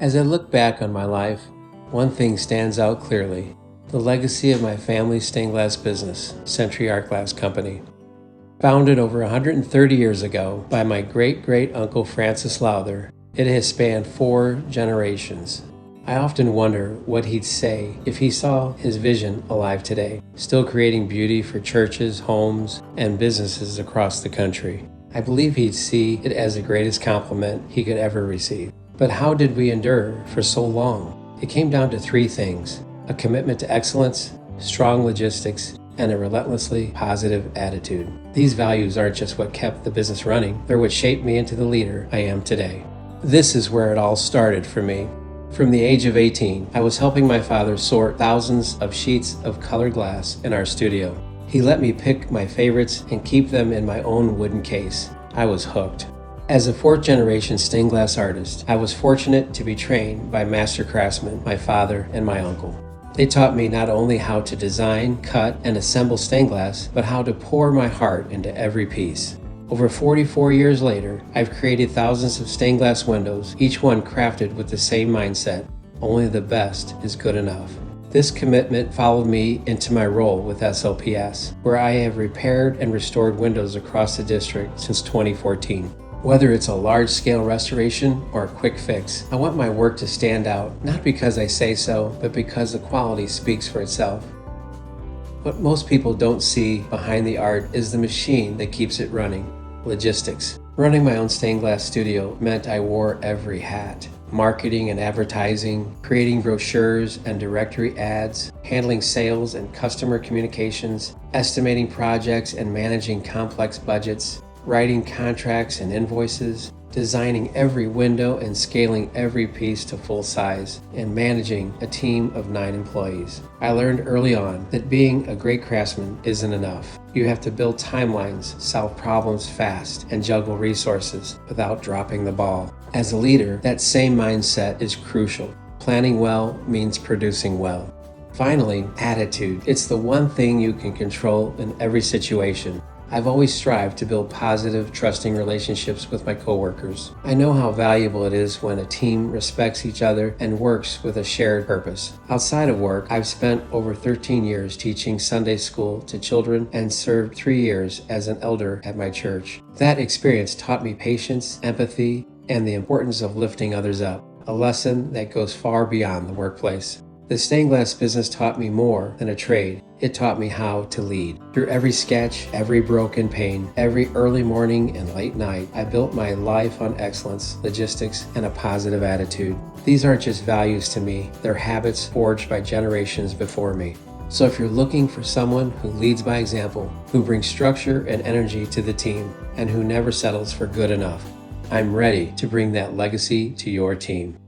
As I look back on my life, one thing stands out clearly: the legacy of my family's stained glass business, Century Art Glass Company. Founded over 130 years ago by my great-great-uncle Francis Lowther, it has spanned 4 generations. I often wonder what he'd say if he saw his vision alive today, still creating beauty for churches, homes, and businesses across the country. I believe he'd see it as the greatest compliment he could ever receive. But how did we endure for so long? It came down to 3 things: a commitment to excellence, strong logistics, and a relentlessly positive attitude. These values aren't just what kept the business running, they're what shaped me into the leader I am today. This is where it all started for me. From the age of 18, I was helping my father sort thousands of sheets of colored glass in our studio. He let me pick my favorites and keep them in my own wooden case. I was hooked. As a 4th-generation stained glass artist, I was fortunate to be trained by master craftsmen, my father and my uncle. They taught me not only how to design, cut, and assemble stained glass, but how to pour my heart into every piece. Over 44 years later, I've created thousands of stained glass windows, each one crafted with the same mindset: only the best is good enough. This commitment followed me into my role with SLPS, where I have repaired and restored windows across the district since 2014. Whether it's a large-scale restoration or a quick fix, I want my work to stand out, not because I say so, but because the quality speaks for itself. What most people don't see behind the art is the machine that keeps it running: logistics. Running my own stained glass studio meant I wore every hat: marketing and advertising, creating brochures and directory ads, handling sales and customer communications, estimating projects and managing complex budgets, writing contracts and invoices, designing every window and scaling every piece to full size, and managing a team of 9 employees. I learned early on that being a great craftsman isn't enough. You have to build timelines, solve problems fast, and juggle resources without dropping the ball. As a leader, that same mindset is crucial. Planning well means producing well. Finally, attitude. It's the one thing you can control in every situation. I've always strived to build positive, trusting relationships with my coworkers. I know how valuable it is when a team respects each other and works with a shared purpose. Outside of work, I've spent over 13 years teaching Sunday school to children and served 3 years as an elder at my church. That experience taught me patience, empathy, and the importance of lifting others up, a lesson that goes far beyond the workplace. The stained glass business taught me more than a trade. It taught me how to lead. Through every sketch, every broken pane, every early morning and late night, I built my life on excellence, logistics, and a positive attitude. These aren't just values to me, they're habits forged by generations before me. So if you're looking for someone who leads by example, who brings structure and energy to the team, and who never settles for good enough, I'm ready to bring that legacy to your team.